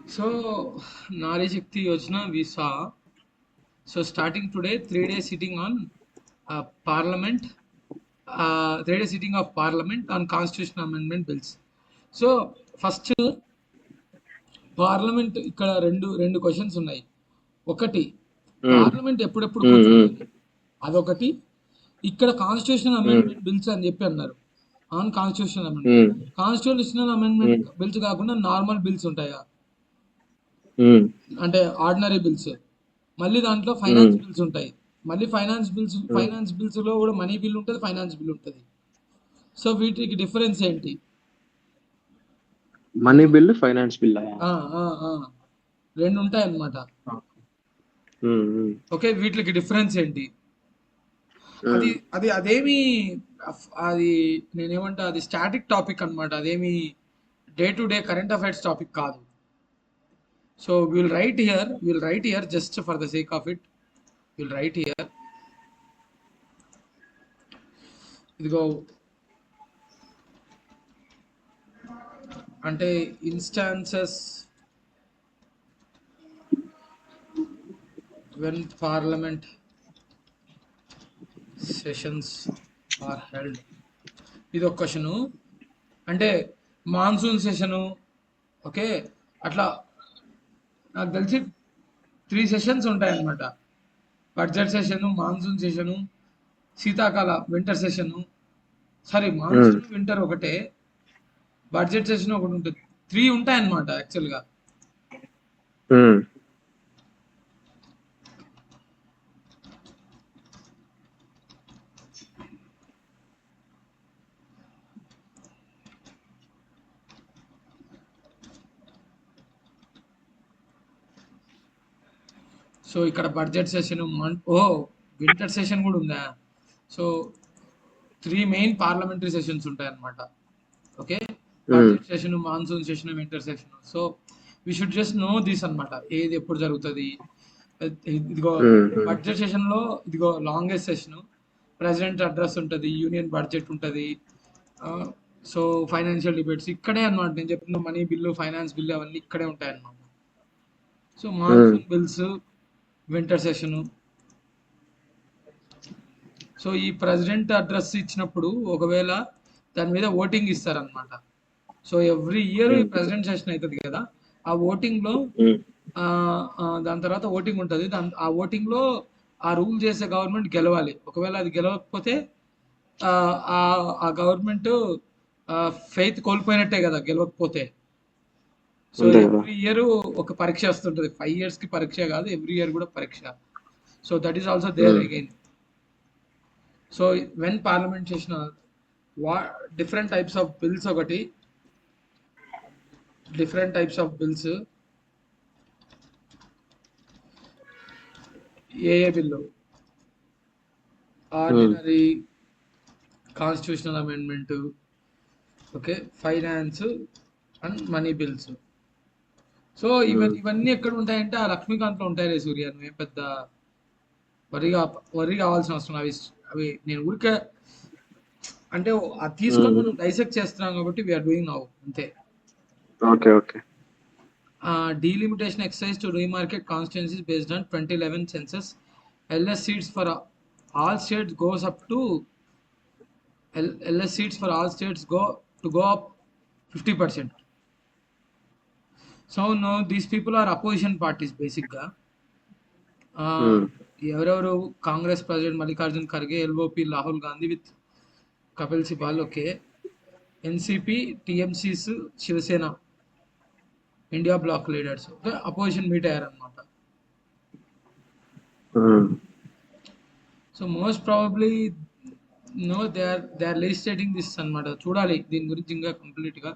So, Nari Shakti Yojana we saw. So, starting today, 3 days sitting on Parliament, 3 days sitting of Parliament on Constitutional Amendment bills. So first parliament ఇక్కడ రెండు questions ఉన్నాయి. ఒకటి ఉమ్, parliament ఎప్పుడెప్పుడు ఉమ్, ఉమ్, కూర్చుంటుంది, అదొకటి. ఇక్కడ constitutional ఉమ్, amendment bills అని చెప్పి అన్నారు. On constitutional um, amendment, constitutional amendment um, bills కాకుండా నార్మల్ బిల్స్ ఉంటాయా, ఉమ్, అంటే ఆర్డినరీ బిల్స్. మళ్ళీ దాంట్లో ఉమ్, ఫైనాన్స్ బిల్స్ ఉంటాయి. మళ్ళీ ఉమ్. ఫైనాన్స్ బిల్స్ లో కూడా మనీ బిల్ ఉంటుంది, ఫైనాన్స్ బిల్ ఉంటుంది. సో వీటికి డిఫరెన్స్ ఏంటి? Money bill, finance bill. ఆ, ఆ, ఆ. రెండు ఉంటాయి అన్నమాట. ఓకే, వీటికి డిఫరెన్స్ ఏంటి? అది అది అదేమి అది నేనేమంటా, అది స్టాటిక్ టాపిక్ అన్నమాట. అదేమి day to day current affairs topic కాదు. So will write here just for the sake of it. Will write here. ఇదిగో, అంటే instances when parliament sessions are held. ఇది ఒక క్వశ్చను. అంటే మాన్సూన్ సెషను, ఓకే, అట్లా నాకు తెలిసి 3 సెషన్స్ ఉంటాయన్నమాట. బడ్జెట్ సెషను, మాన్సూన్ సెషను, శీతాకాల winter session. Sorry, monsoon winter ఒకటే, బడ్జెట్ సెషన్ ఒకటి ఉంటుంది. 3 ఉంటాయన్నమాట యాక్చువల్గా. సో ఇక్కడ బడ్జెట్ సెషన్, వింటర్ సెషన్ కూడా ఉందా? సో 3 మెయిన్ పార్లమెంటరీ సెషన్స్ ఉంటాయన్నమాట. Okay, budget session, monsoon session, winter session. So we should just know this అన్నమాట, ఏది ఎప్పుడు జరుగుతుంది. ఇదిగో బడ్జెట్ సెషన్ లో ఇదిగో లాంగెస్ట్ సెషన్, ప్రెసిడెంట్ అడ్రస్ ఉంటుంది, యూనియన్ బడ్జెట్ ఉంటుంది. సో ఫైనాన్షియల్ డిబేట్స్ ఇక్కడే అన్నమాట. నేను చెప్పిన మనీ బిల్లు, ఫైనాన్స్ బిల్లు అవన్నీ ఇక్కడే ఉంటాయి అన్నమాట. So monsoon bills, winter session. So ఈ ప్రెసిడెంట్ అడ్రస్ ఇచ్చినప్పుడు ఒకవేళ దాని మీద ఓటింగ్ ఇస్తారనమాట. సో ఎవ్రీ ఇయర్ ఈ ప్రెసిడెంట్ సెషన్ అవుతుంది కదా, ఆ ఓటింగ్లో దాని తర్వాత ఓటింగ్ ఉంటుంది. ఆ ఓటింగ్లో ఆ రూల్ చేసే గవర్నమెంట్ గెలవాలి. ఒకవేళ అది గెలవకపోతే ఆ గవర్నమెంట్ ఫెయిత్ కోల్పోయినట్టే కదా గెలవకపోతే. సో ఎవ్రీ ఇయర్ ఒక పరీక్ష వస్తుంటుంది. 5 yearsకి పరీక్ష కాదు, ఎవ్రీ ఇయర్ కూడా పరీక్ష. So that is also there again. So when parliament చేసిన డిఫరెంట్ టైప్స్ ఆఫ్ బిల్స్, ఒకటి డిఫరెంట్ టైప్స్ ఆఫ్ బిల్స్. ఏ bill? Ordinary, constitutional amendment, okay, finance and money bills. So ఇవన్నీ ఎక్కడ ఉంటాయంటే ఆ లక్ష్మీకాంత్లో ఉంటాయి రే సూర్య. నువ్వేం పెద్ద వరి కావాల్సిన అవసరం. అవి నేను ఊరికే అంటే అది తీసుకొని మనం డైసెక్ట్ చేస్తున్నాం కాబట్టి వీఆర్ డూయింగ్ నౌ, అంతే. Okay, okay. Delimitation exercise to remarket constituencies based on 2011 census. LS seats for all states goes up to LS seats for all states go up 50%. So now these people are opposition parties basically. ఎవరెవరు? Congress president Mallikarjun Kharge, LOP Rahul Gandhi with Kapil Sibal, okay, NCP, TMCs, Shivsena, India bloc leaders, okay, opposition meet అయ్యారనమాట. So most probably no they are legislating this అన్నమాట. చూడాలి దీని గురించి ఇంకా complete గా.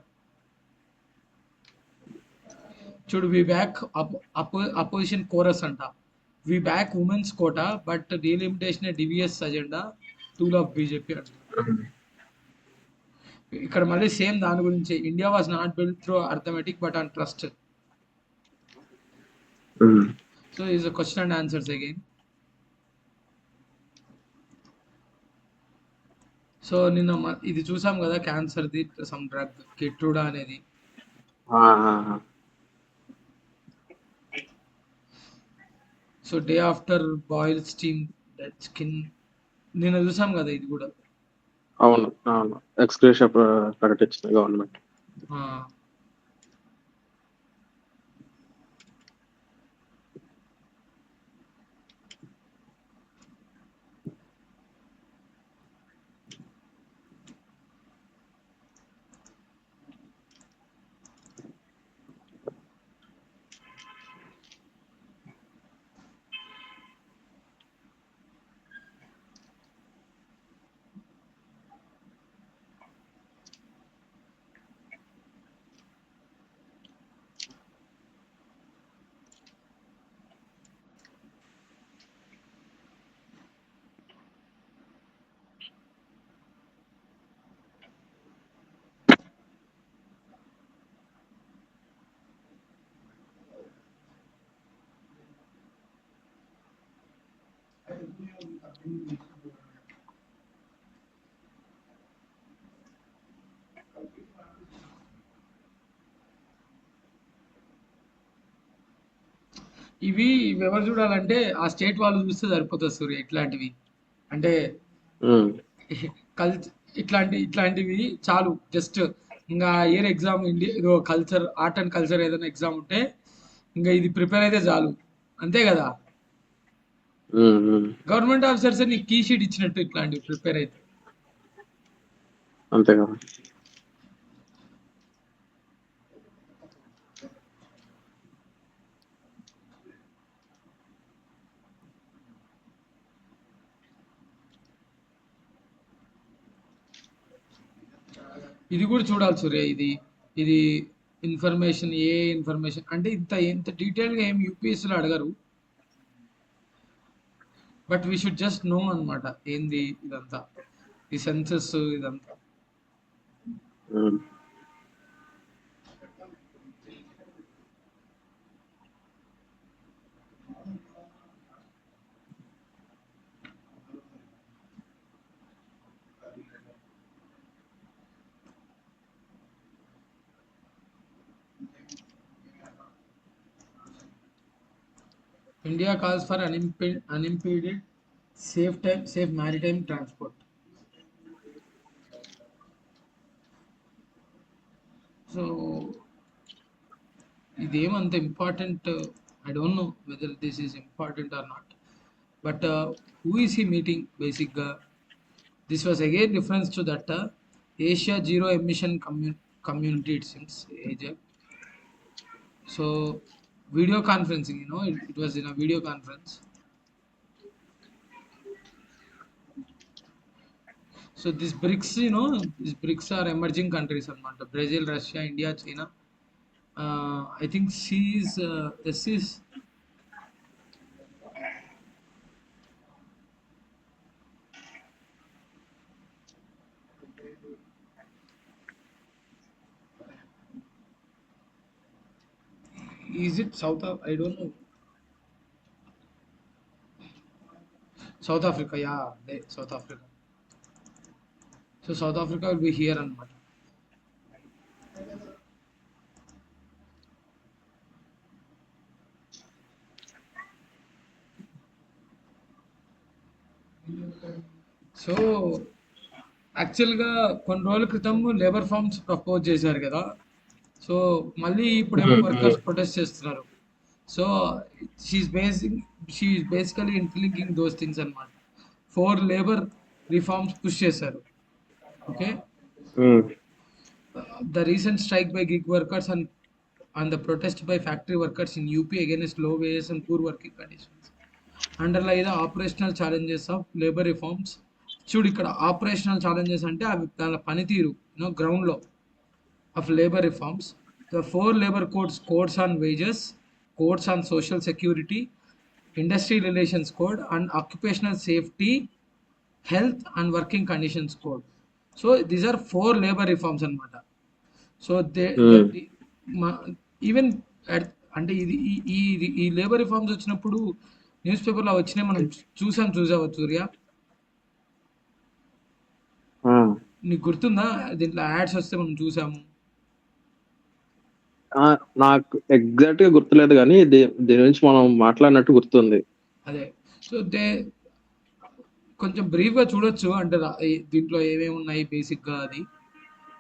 చూడు, వి back opposition chorus అంట. We back women's quota but delimitation divisive agenda tool of BJP అంట. ఇక్కడ మళ్ళీ సేమ్ దాని గురించి, India was not built through arithmetic but on trust. So is a question and answers again. సో నిన్న ఇది చూసాం కదా, క్యాన్సర్ది సమ్ డ్రగ్ కిట్రుడా అనేది. So day after boil steam that skin నిన్న చూసాం కదా ఇది కూడా. అవును అవును, ఎక్స్గ్రేషియా ప్రకటించింది గవర్నమెంట్. ఆ, ఇవి ఎవరు చూడాలంటే ఆ స్టేట్ వాళ్ళు చూస్తే సరిపోతుంది సూర్య. ఇట్లాంటివి అంటే ఉమ్, ఇట్లాంటివి చాలు. జస్ట్ ఇంకా year exam India culture, art and culture ఏదైనా ఎగ్జామ్ ఉంటే ఇంకా ఇది ప్రిపేర్ అయితే చాలు, అంతే కదా. ఉమ్. గవర్నమెంట్ ఆఫీసర్స్ నీకు కీ షీట్ ఇచ్చినట్టు ఇట్లాంటివి ప్రిపేర్ అయితే. అంతే కదా. ఇది కూడా చూడాలి సూర్య. ఇది ఇన్ఫర్మేషన్, ఏ ఇన్ఫర్మేషన్ అంటే ఇంత డీటెయిల్ గా ఏం యూపీఎస్సీలో అడగరు. But we should just know అన్నమాట ఏంది ఇదంతా, ఈ సెన్సెస్ ఇదంతా. Um. India calls for unimpeded safe maritime transport. So ఇదేమంత important, I don't know whether this is important or not. But who is he meeting బేసిక్గా? This was again reference to that Asia zero emission community it seems, AJ. So video conferencing, it was in a video conference. So these BRICS, these BRICS are emerging countries అన్నమాట. Brazil, Russia, India, China. I think this is it I don't know. South Africa, yeah, South Africa. So South Africa will be here అన్నమాట. So యాక్చువల్గా కొన్ని రోజుల క్రితం labour forms propose చేశారు కదా. So మళ్ళీ ఇప్పుడేమో వర్కర్స్ ప్రొటెస్ట్ చేస్తున్నారు. So she is basically interlinking those things అన్నమాట. 4 లేబర్ రిఫార్మ్స్ పుష్ చేశారు. Okay, the recent strike by gig workers and the protest by factory workers in UP against low wages and poor working conditions underlie the operational challenges of labor reforms. చూడు ఇక్కడ operational challenges అంటే అవి దాని పనితీరు ground లో of labour reforms. The 4 labour codes on wages, codes on social security, industry relations code and occupational safety, health and working conditions code. So these are 4 labour reforms అన్నమాట. So even అంటే ఈ labour reforms వచ్చినప్పుడు news పేపర్లో వచ్చినాయి, మనం చూసావా సూర్య? నీకు గుర్తుందా? దీంట్లో యాడ్స్ వస్తే మనం చూసాము. నాకు ఎగ్జాక్ట్ గా గుర్తులేదు కానీ దీని గురించి మనం మాట్లాడినట్టు గుర్తుంది. అదే. సో, కొంచెం బ్రీఫ్‌గా చూడొచ్చు. అంటే దీంట్లో ఏమేమి ఉన్నాయి బేసిక్‌గా అది.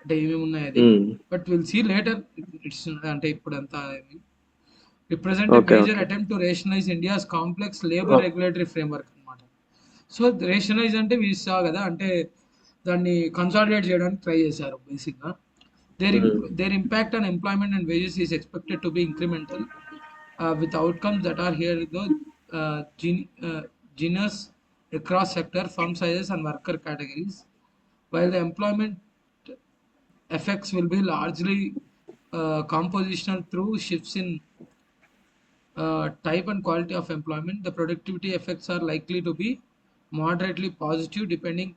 అంటే ఏమేమి ఉన్నాయి అది. Hmm. But will see later. It's అంటే ఇప్పుడంతా represent a okay. Major okay. Attempt to rationalise India's complex labour oh! Regulatory framework అన్నమాట. సో, రేషనలైజ్ అంటే సా కదా! అంటే దాన్ని కన్సాలిడేట్ చేయడానికి ట్రై చేశారు బేసిక్‌గా. హ్మ్. Their impact on employment and wages is expected to be incremental, with outcomes that are here though genus across sector, firm sizes, and worker categories. While the employment effects will be largely compositional through shifts in type and quality of employment, the productivity effects are likely to be moderately positive, depending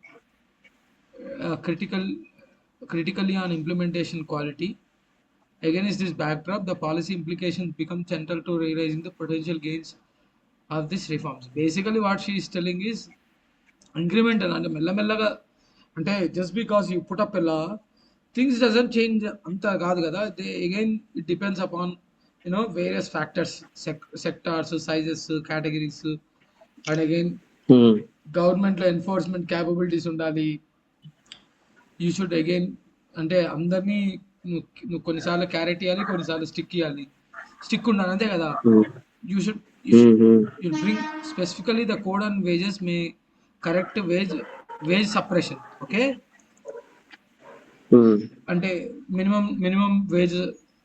uh, critical critically on implementation quality. Against this backdrop, the policy implications become central to realizing the potential gains of these reforms. Basically, what she is telling is incremental అంటే మెల్లమెల్లగా అంటే just because you put up ఎలా things doesn't change అంత కాదు కదా. They again it depends upon various factors, sectors, sizes, categories. And again హ్మ్. గవర్నమెంట్లో enforcement capabilities ఉండాలి. యూ షుడ్ అగైన్ అంటే అందరినీ నువ్వు కొన్నిసార్లు క్యారెట్ ఇవ్వాలి, కొన్నిసార్లు స్టిక్ ఇవ్వాలి. స్టిక్ ఉండాలి అంతే కదా. హ్మ్. You should hmm. Hmm. You bring specifically the code on wages may correct wage suppression. Okay, hmm. అంటే మినిమం వేజ్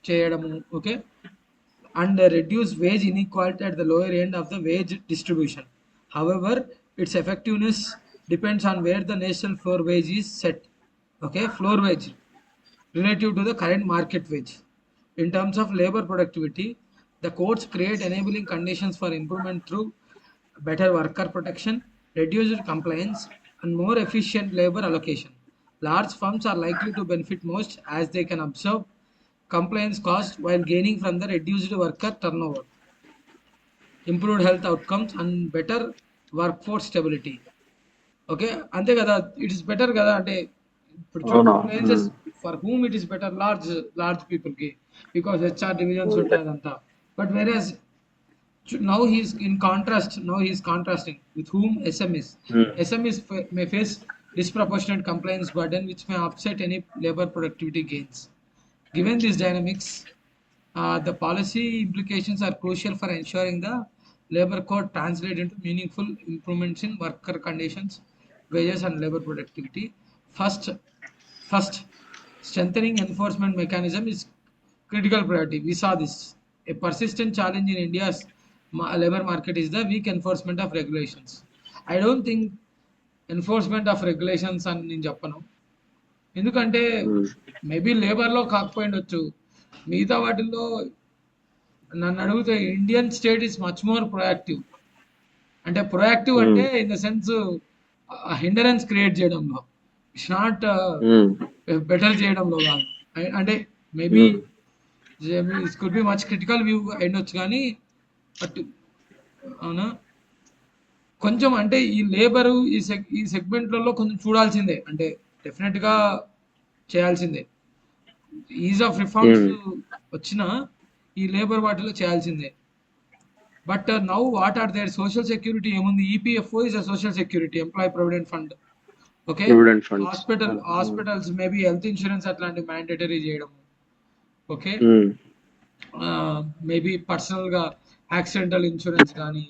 చేయడము. Okay, and reduce wage inequality at the lower end of the wage distribution. However, its effectiveness depends on where the national floor wage is set. Okay, floor wage relative to the current market wage. In terms of labor productivity, the courts create enabling conditions for improvement through better worker protection, reduced compliance, and more efficient labor allocation. Large firms are likely to benefit most as they can absorb compliance cost while gaining from the reduced worker turnover, improved health outcomes, and better workforce stability. Okay, అంతే కదా. It is better కదా. అంటే ఇప్పుడు చూడు అవునా? Appliances hmm. For whom it is better large people కి, because HR divisions okay. ఉంటాయి అదంతా. But where's now he's in contrast, now he's contrasting with whom SMEs. Hmm. SMEs may face disproportionate compliance burden which may upset any labor productivity gains. Given these dynamics, the policy implications are crucial for ensuring the labor code translate into meaningful improvements in worker conditions, wages, and labor productivity. First, strengthening enforcement mechanism is critical priority. We saw this. A persistent challenge in India's labor market is the weak enforcement of regulations. I don't think enforcement of regulations అని నేను చెప్పను. ఎందుకంటే హ్మ్. Maybe లేబర్లో కాకపోయిండొచ్చు, మిగతా వాటిల్లో నన్ను అడిగితే Indian state is much more proactive. అంటే ప్రొయాక్టివ్ అంటే హ్మ్. In the sense hindrance create చేయడంలో, ఇట్స్ నాట్ హ్మ్. బెటర్ చేయడంలో కాదు. అంటే మేబీ హ్మ్. It could be much critical view అయ్యుండొచ్చు కానీ, బట్ అవునా కొంచెం అంటే ఈ లేబరు ఈ సెగ్మెంట్లలో కొంచెం చూడాల్సిందే. అంటే డెఫినెట్గా చేయాల్సిందే. ఈజ్ ఆఫ్ రిఫార్మ్స్ హ్మ్. వచ్చినా ఈ లేబర్ వాటిలో చేయాల్సిందే. But now what are there social security ఏముంది? EPFO is a social security, employee provident fund. Okay, provident funds. అవును. అవును. హాస్పిటల్స్ మేబీ హెల్త్ ఇన్సూరెన్స్ అట్లాంటి మ్యాండేటరీ చేయడం. Okay, hmm. మేబీ పర్సనల్గా యాక్సిడెంటల్ ఇన్సూరెన్స్ కానీ,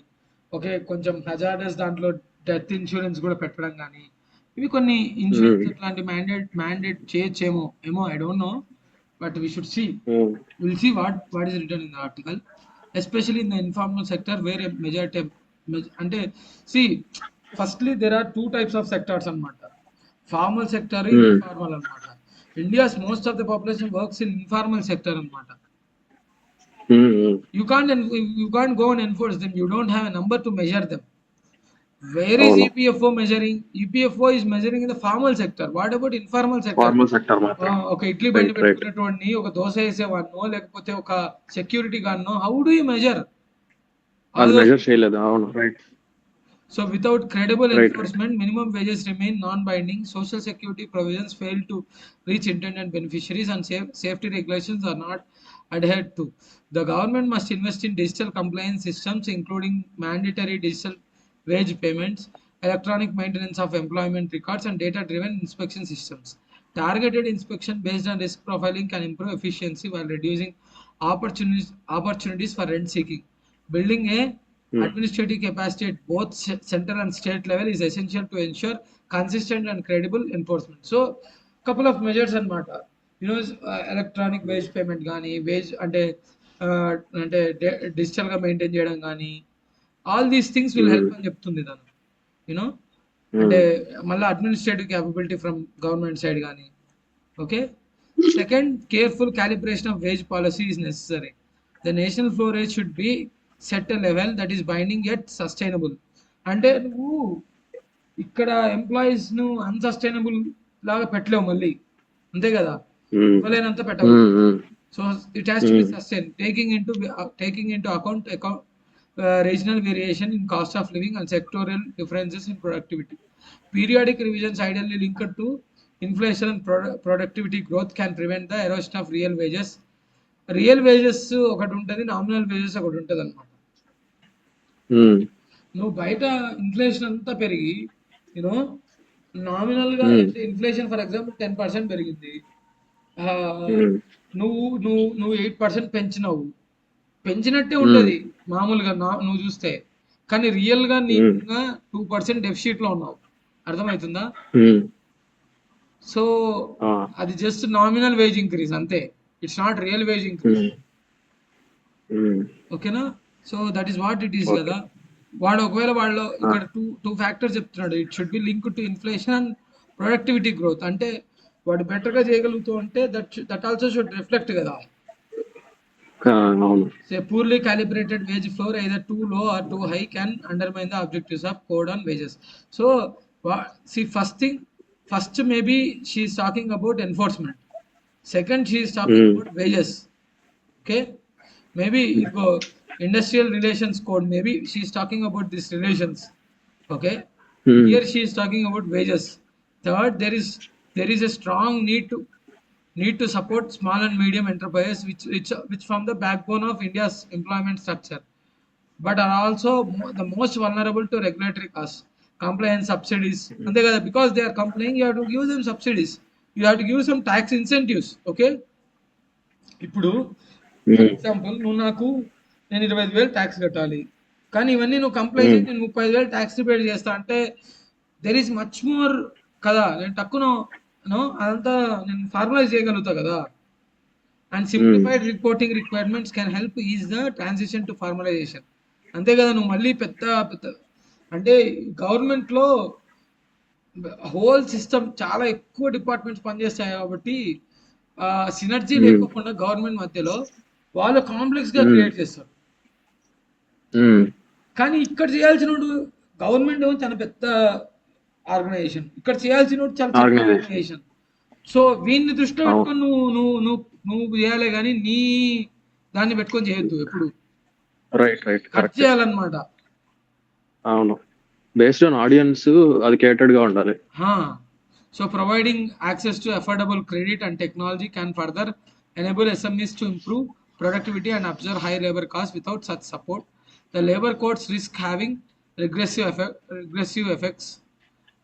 ఓకే, కొంచెం హజార్డస్ దాంట్లో డెత్ ఇన్సూరెన్స్ కూడా పెట్టడం కానీ, ఇవి కొన్ని ఇన్సూరెన్స్ హ్మ్. అట్లాంటి మ్యాండేట్ చేయొచ్చేమో, I don't know. But we should see, hmm. we'll see what is written in the article, especially in the informal sector where a majority అంటే see, firstly there are two types of sectors అన్నమాట. Formal sector, హ్మ్. Informal అన్నమాట. India's most of the population works in informal sector అన్నమాట. హ్మ్. హ్మ్. You can't go and enforce them. You don't have a number to measure them. Where is అవును. EPFO measuring? EPFO is measuring in the formal sector. What about informal sector? Formal sector మాత్రం. ఒక ఇడ్లీ బండి right. Right. పెట్టుకునేటోడిని, ఒక దోశ వేసేవాడినో, లేకపోతే ఒక security గానో, how do you measure అది all those? Measure చేయలేదు. అవును. Right. So without credible Right. enforcement, minimum wages remain non-binding, social security provisions fail to reach intended beneficiaries, and safety regulations are not adhered to. The government must invest in digital compliance systems, including mandatory digital wage payments, electronic maintenance of employment records, and data-driven inspection systems. Targeted inspection based on risk profiling can improve efficiency while reducing opportunities for rent seeking. Building a administrative capacity at both central and state level is essential to ensure consistent and credible enforcement. So, couple of measures అన్నమాట. Electronic wage payment కానీ wage అంటే డిజిటల్గా maintain చేయడం కానీ all these things will help అని చెప్తుంది తను you know అంటే మళ్ళీ administrative capability from government side కానీ okay. Second, careful calibration of wage policy is necessary. The national floor rate should be set a level that is binding yet sustainable. అంటే నువ్వు ఇక్కడ employees ను అన్సస్టైనబుల్ లాగా పెట్టలేవు మళ్ళీ, అంతే కదా, ఇవ్వలేనంత పెట్టకూడదు. So it has to be sustain, taking into account regional variation in cost of living and sectoral differences in productivity. Periodic revisions ideally linked to inflation and productivity growth can prevent the erosion of real wages. Real wages ఒకటి ఉంటుంది, nominal wages ఒకటి ఉంటుంది అనమాట. నువ్వు బయట inflation అంతా పెరిగి nominal గా ఇన్ఫ్లేషన్ ఫర్ ఎగ్జాంపుల్ 10% పెరిగింది, నువ్వు నువ్వు నువ్వు 8% పెంచినట్టే ఉంటది మామూలుగా నువ్వు చూస్తే, కానీ రియల్ గా నీ 2% డెఫిసిట్ లో ఉన్నావు, అర్థమవుతుందా? సో అది జస్ట్ నామినల్ వేజ్ ఇంక్రీజ్ అంతే, it's not real wage increase. ఓకేనా? So that is what it is కదా. వాడు ఒకవేళ వాళ్ళు ఇక్కడ టూ ఫ్యాక్టర్స్ చెప్తున్నాడు, it should be link to inflation and productivity growth. అంటే వాడు బెటర్ గా చేయగలుగుతూ ఉంటే దట్ ఆల్సో షుడ్ రిఫ్లెక్ట్ కదా. Say poorly calibrated wage floor either too low or too high can undermine the objectives of code on wages. So see, first maybe she is talking about enforcement, second she is talking about wages. Okay, maybe industrial relations code, maybe she is talking about these relations. Okay, here she is talking about wages. Third, there is a strong need to support small and medium enterprises which form the backbone of India's employment structure, but are also the most vulnerable to regulatory costs, compliance, subsidies. Ante kada, because they are complying, you have to give them subsidies, you have to give some tax incentives. Okay, ఇప్పుడు for example నేను 25,000 tax కట్టాలి, కానీ ఇవన్నీ నువ్వు comply చేసి నేను 35,000 tax pay చేస్తా అంటే దెర్ ఈస్ మచ్ మోర్ కదా. నేను తక్కువ అదంతా నేను ఫార్మలైజ్ చేయగలుగుతా కదా. And simplified reporting requirements can help is the transition to formalisation. అంతే కదా. నువ్వు మళ్ళీ పెద్ద అంటే గవర్నమెంట్ లో హోల్ సిస్టమ్ చాలా ఎక్కువ డిపార్ట్మెంట్స్ పనిచేస్తాయి కాబట్టి సినర్జీ లేకుండా గవర్నమెంట్ మధ్యలో వాళ్ళు కాంప్లెక్స్ గా క్రియేట్ చేస్తారు. కానీ ఇక్కడ చేయాల్సిన గవర్నమెంట్ చాలా పెద్ద ఆర్గనైజేషన్, ఇక్కడ చేయాల్సిన చాలా చిన్న ఆర్గనైజేషన్. సో వీన్ని దృష్టిలో పెట్టుకొని నువ్వు చేయాలి, కానీ నీ దాన్ని పెట్టుకొని చేయొద్దు. ఎప్పుడు కట్ చేయాలన్నమాట. అవును, బేస్డ్ ఆన్ ఆడియన్స్ అది కేటర్డ్ గా ఉండాలి. So providing access to affordable credit and technology can further enable SMEs to improve productivity and absorb high labor costs. Without such support, the labor codes risk having regressive effects,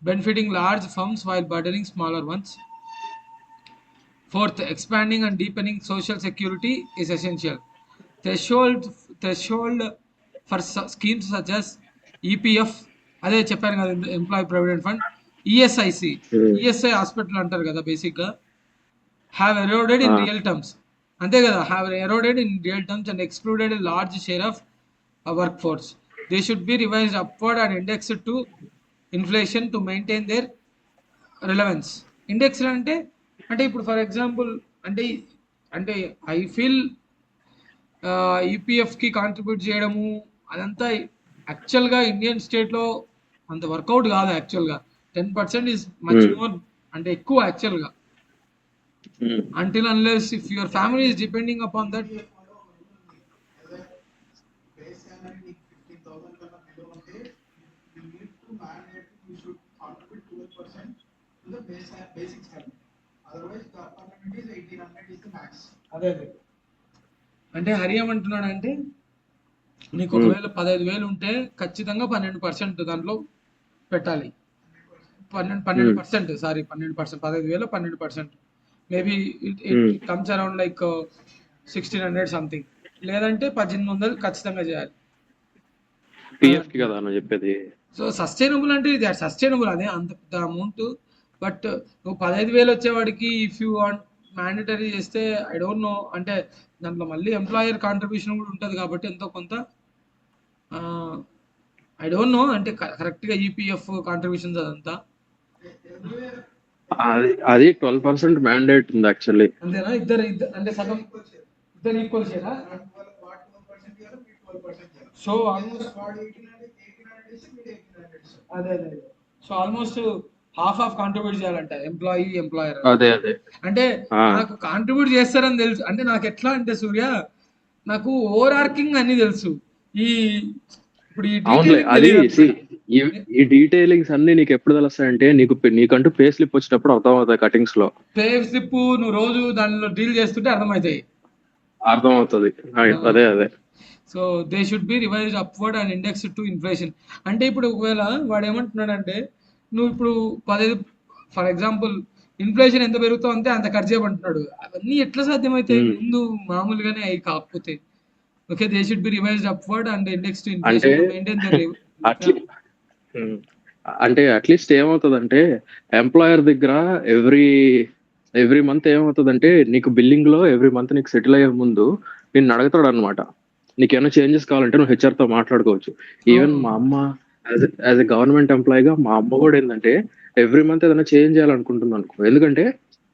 benefiting large firms while burdening smaller ones. Fourth, expanding and deepening social security is essential. Threshold for schemes such as EPF, అదే చెప్పాను కదా, employee provident fund, ESI hospital అంటారు కదా బేసిక్గా, have eroded in real terms. Ante kada, have eroded in real terms and excluded a large share of a workforce. They should be revised upward and indexed to inflation to maintain their relevance. Indexed అంటే ఇప్పుడు for example అంటే I feel EPF కి contribute చేయడము అదంతా యాక్చువల్గా Indian స్టేట్లో అంత work out కాదు. యాక్చువల్గా 10% ఈజ్ మచ్ మోర్, అంటే ఎక్కువ యాక్చువల్గా. Until unless if your family is depending upon that, అదే అదే అంటే హరి ఏమంటున్నాడంటే నీకు ఉమ్, ఒకవేళ 15,000 ఉంటే ఖచ్చితంగా 12% దాంట్లో పెట్టాలి. 12 ఉమ్, 12% sorry 12%, 15,000 12%. Maybe it um. Comes around like 1600 something. లేదంటే 1800 ఖచ్చితంగా చేయాలి అని పిఎఫ్ కి అంటున్నాడు. కదా అన్న చెప్పేది. సో సస్టైనబుల్ అంటే ఇది సస్టైనబుల్ అదే అంత పెద్ద అమౌంట్. బట్ నువ్వు 15,000 వచ్చేవాడికి ఇఫ్ యూ వాంట్ మ్యాండటరీ చేస్తే ఐ డోంట్ నో అంటే దాంట్లో మళ్ళీ ఎంప్లాయర్ కాంట్రిబ్యూషన్ కూడా ఉంటుంది కాబట్టి ఎంతో కొంత ఐ డోంట్ నో అంటే కరెక్ట్గా ఈపీఎఫ్ కాంట్రిబ్యూషన్స్ అదంతా అది 12% మ్యాండేట్ ఉంది యాక్చువల్లీ. అంతేనా? ఇద్దరు అంటే సగం ఇద్దరు ఈక్వల్ షేరా? సో ఆల్మోస్ట్ అదే అదే సో ఆల్మోస్ట్ హాఫ్ కాంట్రిబ్యూట్ చేయాలంట ఎంప్లాయర్. అదే అదే. అంటే ఆ, నాకు కాంట్రిబ్యూట్ చేస్తారని తెలుసు. అంటే నాకు ఎట్లా అంటే సూర్య నాకు ఓవర్ ఆర్కింగ్ అన్ని తెలుసు. ఈ ఇప్పుడు ఈ అవునులే. డీటెయిలింగ్ అది తెలియదు see, అనమాట. ఈ ఈ డీటెయిలింగ్స్ అన్ని నీకు ఎప్పుడు తెలుస్తాయంటే నీకంటూ పే స్లిప్ వచ్చినప్పుడు అర్థం అవుతాయి కటింగ్స్ లో. పే స్లిప్ నువ్వు రోజు దానిలో డీల్ చేస్తుంటే అర్థమవుతాయి. అర్థం అవుతుంది. అదే అదే. So they should be revised upward and index to inflation. అంటే ఇప్పుడు ఒకవేళ వాడు ఏమంటున్నాడంటే నువ్వు ఇప్పుడు 15 ఫర్ ఎగ్జాంపుల్ ఇన్ఫ్లేషన్ ఎంత పెరుగుతా ఉంటే అంత ఖర్చు చేయమంటున్నాడు. అవన్నీ ఎట్లా సాధ్యమవుతాయి ఉమ్. ముందు మామూలుగానే అవి కాకపోతే. Okay they should be revised upward and index to అంటే inflation to maintain their at least um. అంటే అట్లీస్ట్ ఏమవుతుందంటే ఎంప్లాయర్ దగ్గర ఎవ్రీ ఎవ్రీ మంత్ ఏమవుతుందంటే నీకు బిల్లింగ్ లో ఎవ్రీ మంత్ నీకు సెటిల్ అయ్యే ముందు నిన్ను అడుగుతాడు అనమాట. నీకేమైనా చేంజెస్ కావాలంటే నువ్వు హెచ్ఆర్ తో మాట్లాడుకోవచ్చు. ఈవెన్ మా అవునవును. అమ్మ యాజ్ ఎ గవర్నమెంట్ ఎంప్లాయీగా మా అమ్మ కూడా ఏంటంటే ఎవ్రీ మంత్ ఏదైనా చేంజ్ చేయాలనుకుంటుంది అనుకో. ఎందుకంటే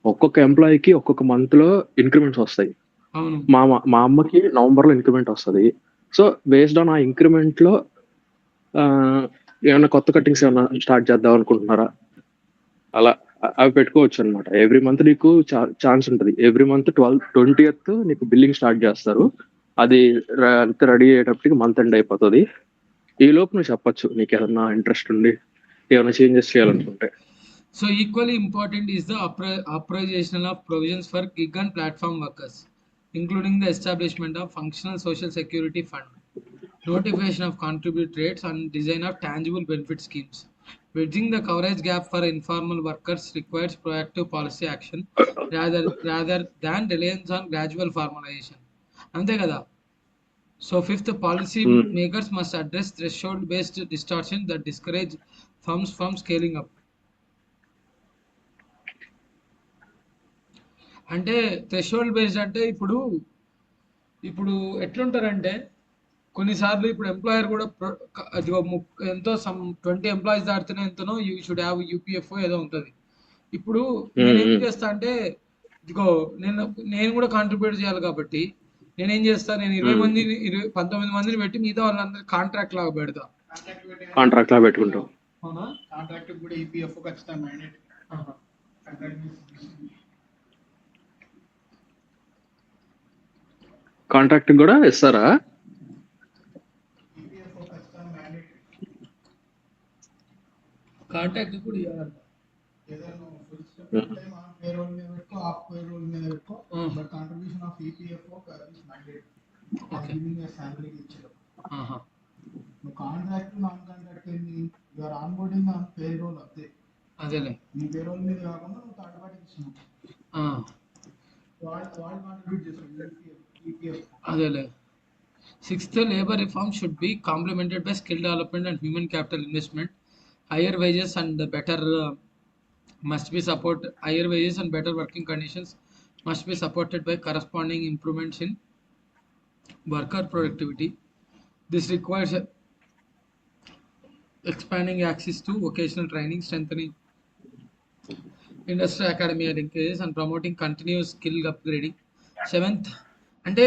ఒక్కొక్క ఎంప్లాయీకి ఒక్కొక్క మంత్ లో ఇంక్రిమెంట్స్ వస్తాయి. అవును. మా అమ్మకి నవంబర్ లో ఇంక్రిమెంట్ వస్తుంది. సో బేస్డ్ ఆన్ ఆ ఇంక్రిమెంట్ లో ఆ, ఏమైనా కొత్త కటింగ్స్ ఏమైనా స్టార్ట్ చేద్దాం అనుకుంటున్నారా, అలా అవి పెట్టుకోవచ్చు అనమాట. ఎవ్రీ మంత్ నీకు ఛాన్స్ ఉంటుంది. ఎవ్రీ మంత్ 20th నీకు బిల్లింగ్ స్టార్ట్ చేస్తారు. అది అంతా రెడీ అయ్యేటప్పటికి మంత్ ఎండ్ అయిపోతుంది. ఈ లోపు నువ్వు చెప్పొచ్చు నీకు ఏదన్నా ఇంట్రెస్ట్ ఉండి ఏమైనా చేంజెస్ చేయాలనుకుంటే. So equally important is the authorization of provisions for gig and platform workers, including the establishment of functional social security fund, notification of contribute rates, and design of tangible benefit schemes. Bridging the coverage gap for informal workers requires proactive policy action rather than reliance on gradual formalization. అంతే కదా? So fifth, policy makers must address threshold based distortion that discourage firms from scaling up. అంటే threshold based అంటే ఇప్పుడు ఎట్లుంటారంటే కొన్నిసార్లు ఇప్పుడు employer కూడా అదిగో ఎంతో సమ్ 20 ఎంప్లాయీస్ దాటితేనే ఎంతనో యూ షుడ్ హ్యావ్ యూపీఎఫ్ ఏదో ఉంటుంది. ఇప్పుడు నేనేం చేస్తా అంటే ఇదిగో నేను కూడా కాంట్రిబ్యూట్ చేయాలి కాబట్టి నేనేం చేస్తా, నేను 19 మందిని పెట్టి మిగతా వాళ్ళందరూ కాంట్రాక్ట్ లాగా పెడతా. కాంట్రాక్ట్ లా పెట్టుకుంటాం. అవునా? కాంట్రాక్ట్ కూడా ఈపీఎఫ్ ఖచ్చితంగా మ్యాండేటరీ. కాంట్రాక్ట్ కూడా ఇస్తారా? కాంట్రాక్ట్ కూడా ఇవ్వాలంట. అదేలే. అదేలే. Sixth, labor reform should be complemented by skill development and human capital investment. Higher wages and better must be supported. Higher wages and better working conditions must be supported by corresponding improvements in worker productivity. This requires expanding access to vocational training, strengthening industrial academy linkages, and promoting continuous skill upgrading. Seventh, అంటే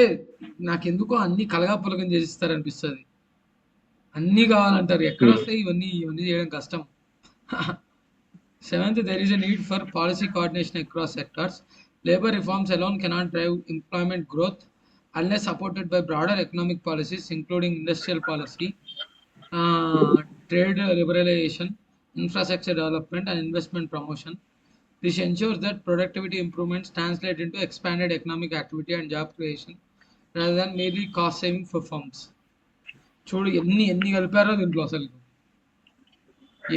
నాకెందుకో అన్ని కలగాపులగం చేసిస్తారనిపిస్తుంది. అన్నీ కావాలంటారు. ఎక్కడ వస్తాయి ఇవన్నీ చేయడం కష్టం. Seventh, there is a need for policy coordination across sectors. Labor reforms alone cannot drive employment growth unless supported by broader economic policies, including industrial policy, trade liberalization, infrastructure development, and investment promotion. This ensures that productivity improvements translate into expanded economic activity and job creation rather than merely cost saving for firms. చూడు ఎన్ని ఎన్ని కలిపారో దీంట్లో అసలు.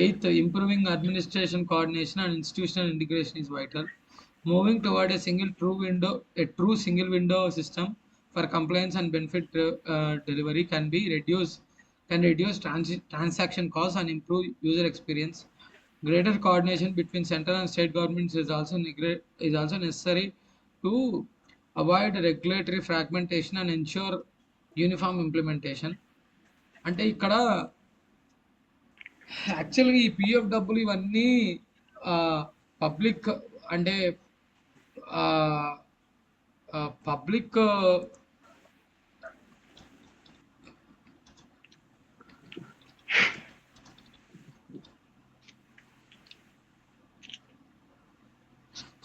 Eighth, improving administration coordination and institutional integration is vital. Moving toward a true single window system for compliance and benefit delivery can reduce transaction costs and improve user experience. Greater coordination between central and state governments is also necessary to avoid regulatory fragmentation and ensure uniform implementation. అంటే ఇక్కడ యాక్చువల్గా ఈ PF డబ్బులు ఇవన్నీ public అంటే public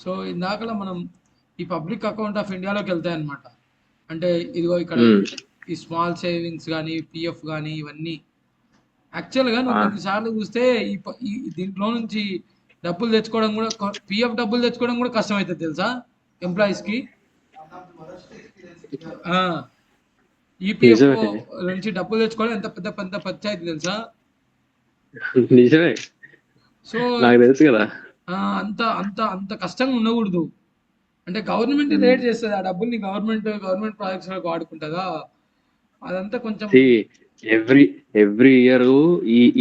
so ఇందాకలా మనం ఈ public account of ఇండియాలోకి వెళ్తాయి అనమాట. అంటే ఇదిగో ఇక్కడ ఈ స్మాల్ సేవింగ్స్ కానీ పిఎఫ్ కానీ ఇవన్నీ యాక్చువల్గా నువ్వు కొన్నిసార్లు చూస్తే దీంట్లో నుంచి డబ్బులు తెచ్చుకోవడం కూడా పిఎఫ్ డబ్బులు తెచ్చుకోవడం కూడా కష్టం అవుతుంది తెలుసా ఎంప్లాయీస్ కి. ఈపీఎఫ్ నుంచి డబ్బులు తెచ్చుకోవడం ఎంత పెద్ద పెద్ద పంచాయతీ తెలుసా. నిజమే. సో నాకు తెలుసు కదా. అంత అంత అంత కష్టంగా ఉండకూడదు. అంటే గవర్నమెంట్ రేట్ చేస్తుంది ఆ డబ్బుల్ని, గవర్నమెంట్ ప్రాజెక్ట్స్ లో వాడుకుంటుందా, అదంతా కొంచెం ఎవ్రీ ఇయర్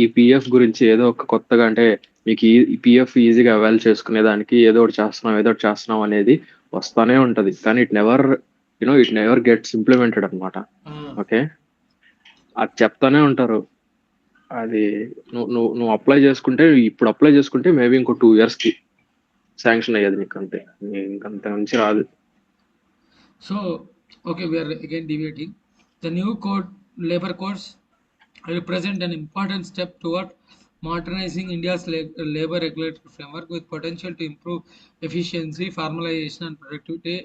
ఈ పిఎఫ్ గురించి ఏదో ఒక కొత్తగా, అంటే మీకు ఈ పిఎఫ్ ఈజీగా అవైల్ చేసుకునే దానికి ఏదో ఒకటి చేస్తున్నాం అనేది వస్తానే ఉంటది. కానీ ఇట్ నెవర్ గెట్స్ ఇంప్లిమెంటెడ్ అనమాట. ఓకే, అది చెప్తానే ఉంటారు. అది నువ్వు అప్లై చేసుకుంటే, ఇప్పుడు అప్లై చేసుకుంటే మేబీ ఇంకో 2 years కి శాంక్షన్ అయ్యేది నీకు, అంతే. ఇంకంత నుంచి రాదు. So okay, we are again debating. The new labor codes represent an important step toward modernizing India's labor regulatory framework with potential to improve efficiency, formalization, and productivity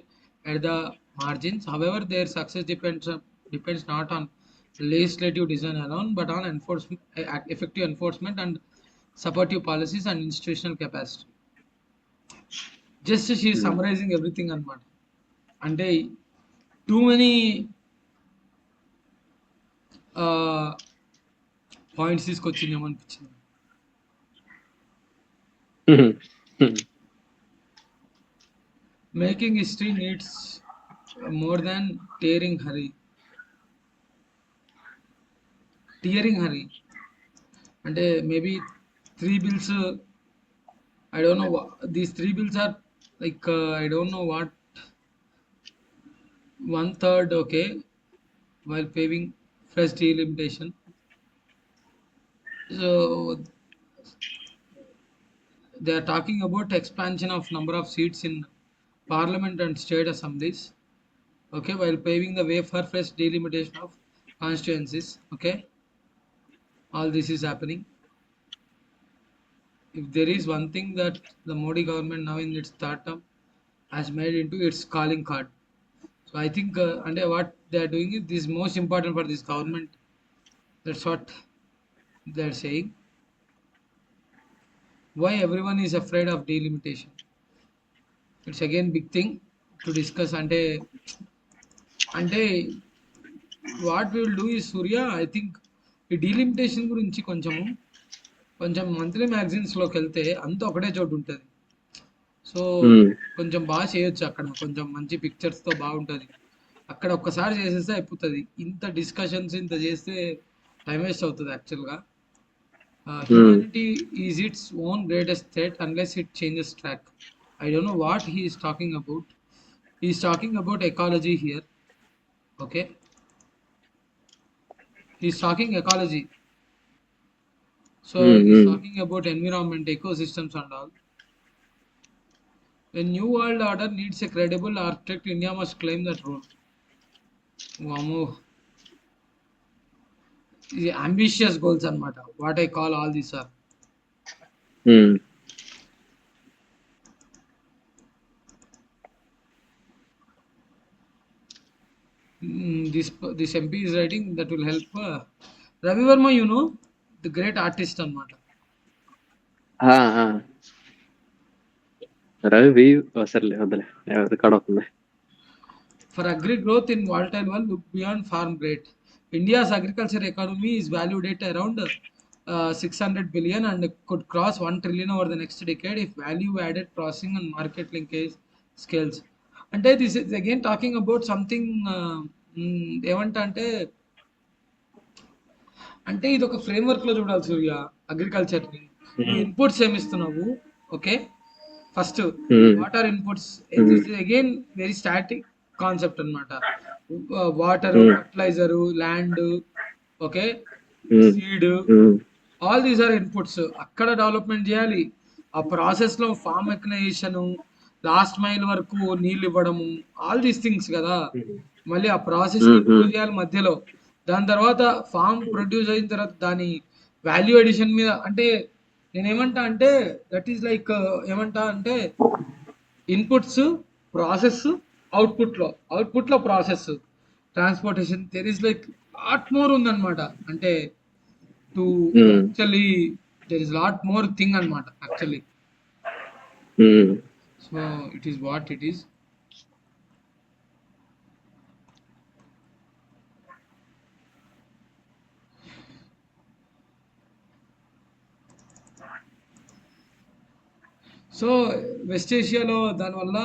at the margins. However, their success depends not on legislative design alone, but on effective enforcement and supportive policies and institutional capacity. Just she is summarizing everything అనమాట. అంటే too many points తీసుకొచ్చింది ఏమనిపించింది. Making history needs more than tearing hurry. అంటే మేబీ 3 bills, I don't know, these 3 bills are like I don't know what, 1/3 okay, while paving fresh delimitation. So they are talking about expansion of number of seats in parliament and state assemblies, okay, while paving the way for fresh delimitation of constituencies. Okay, all this is happening. If there is one thing that the Modi government now in its third term has made into its calling card, so I think and what they are doing is this most important for this government. That's what they are saying. Why everyone is afraid of delimitation? It's again big thing to discuss. Ante what we will do is, Surya, I think ఈ delimitation గురించి కొంచెం monthly మ్యాగజైన్స్లోకి వెళ్తే అంతా ఒకటే చోటు ఉంటుంది. So కొంచెం బాగా చేయొచ్చు అక్కడ, కొంచెం మంచి పిక్చర్స్తో బాగుంటుంది. అక్కడ ఒక్కసారి చేసేస్తే అయిపోతుంది. ఇంత డిస్కషన్స్ ఇంత చేస్తే టైం వేస్ట్ అవుతుంది యాక్చువల్గా. Humanity is its own greatest threat unless it changes track. I don't know what he is talking about. He is talking about ecology here. Okay, he's talking ecology, so he's talking about environment, ecosystems and all. A new world order needs a credible architect. India must claim that role. Vamo, ambitious goals anamata, what I call all these are. This MP is writing that will help Ravi Verma, you know, the great artist anamata. Ravi సర్లే వద్దులే record అవుతుంది. For agri growth in volatile world, look beyond farm grade. India's agriculture economy is valued at around 600 billion and could cross 1 trillion over the next decade if value added processing and market linkage scales. అంటే this is again talking about something ఏమంటా అంటే అంటే ఇది ఒక framework లో చూడాలి సూర్య. Agriculture ని నువ్వు ఇన్పుట్స్ ఏమి ఇస్తున్నావు, okay, first what are inputs, again very static concept అన్నమాట. Water, fertiliser, land, okay, seed, all these are inputs. అక్కడ డెవలప్మెంట్ చేయాలి. ఆ ప్రాసెస్ లో ఫార్మ్ మెకనైజేషన్, లాస్ట్ మైల్ వరకు నీళ్ళు ఇవ్వడము, ఆల్ దీస్ థింగ్స్ కదా. మళ్ళీ ఆ ప్రాసెస్ ఇంప్రూవ్ చేయాలి మధ్యలో. దాని తర్వాత ఫార్మ్ ప్రొడ్యూస్ అయిన తర్వాత దాని వాల్యూ అడిషన్ మీద, అంటే నేనేమంటా అంటే దట్ ఈస్ లైక్ ఏమంటా అంటే ఇన్పుట్స్, ప్రాసెస్, అవుట్పుట్ లో process, transportation, there is like lot more ఉందన్నమాట. అంటే to actually there is lot more thing అన్నమాట actually. So it is what it is. So west ఏషియాలో దానివల్ల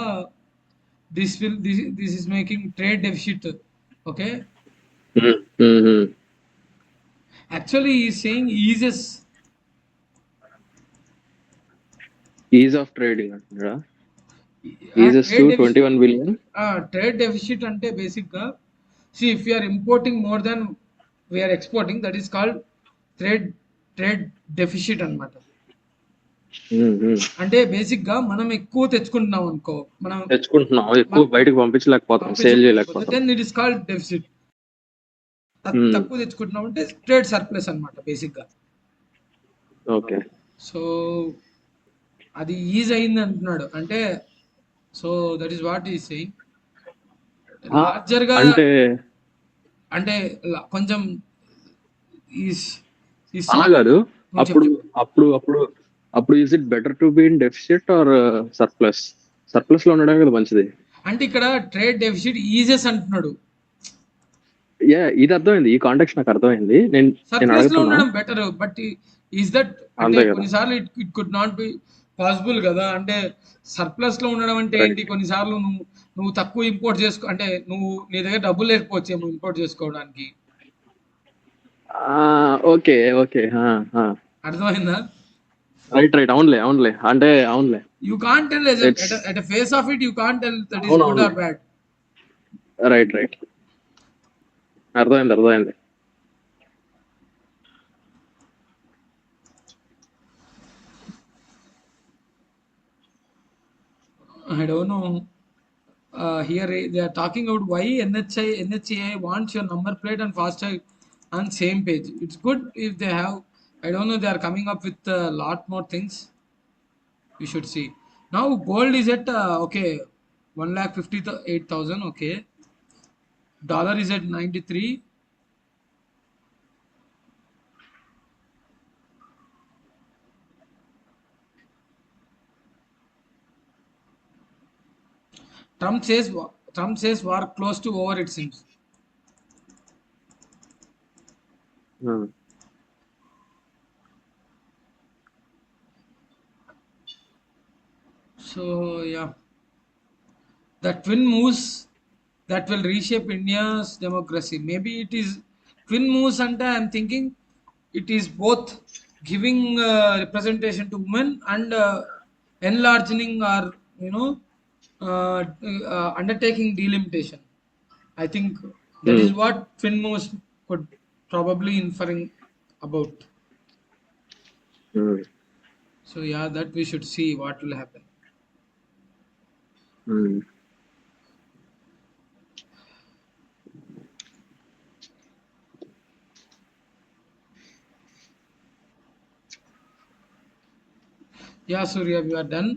this is making trade deficit. Okay, actually ఈ saying is of trading అంటారా? Eases to 21 billion. Trade deficit అంటే basic గా if you are importing more then we are exporting, that is called trade deficit అన్నమాట. అంటే basic గా మనం ఎక్కువ తెచ్చుకుంటున్నాం అనుకో, మనం ఎక్కువ బయటకు పంపించలేకపోతాం, సేల్ చేయలేకపోతాం, then it is called deficit. తక్కువ తెచ్చుకుంటున్నాం అంటే ట్రేడ్ సర్ప్లస్ అన్నమాట బేసిక్ గా. ఓకే, సో అది ఈజ్ అయింది అంటున్నాడు. అంటే so that is what is saying. Larger గా అంటే కొంచెం కాదు. అప్పుడు is it better to be in deficit or surplus? Surplus లో ఉండడం కదా మంచిది. అంటే ఇక్కడ ట్రేడ్ డెఫిసిట్ ఈజెస్ అంటున్నాడు. ఇది అర్థమైంది, ఈ కాంటెక్స్ట్ నాకు అర్థమైంది. నేను సర్ప్లస్ లో ఉండడం బెటర్, బట్ ఈస్ దట్ అంటే కొన్నిసార్లు it could not be possible కదా. అంటే సర్ప్లస్ లో ఉండడం అంటే ఏంటి, కొన్నిసార్లు నువ్వు తక్కువ ఇంపోర్ట్ చేసుకో, అంటే నువ్వు నీ దగ్గర డబ్బులు లేకపోవచ్చేమో ఇంపోర్ట్ చేసుకోవడానికి. ఓకే ఓకే, అర్థమైందా? రైట్ అవునులే అంటే అవునులే. You can't tell at a face of it, you can't tell that is good or bad. Right అర్థమైంది. I don't know. Here they are talking about why NHAI wants your number plate and FASTag on same page. It's good if they have. I don't know. They are coming up with a lot more things. We should see. Now gold is at okay, 1,58,000. Okay, dollar is at 93. Trump says war close to over, it seems. So yeah, the twin moves that will reshape India's democracy. Maybe it is twin moves, and I am thinking it is both giving representation to women and enlarging or undertaking delimitation. I think that is what twin moves could probably inferring about. So yeah, that we should see what will happen. Yeah, Surya, we are done.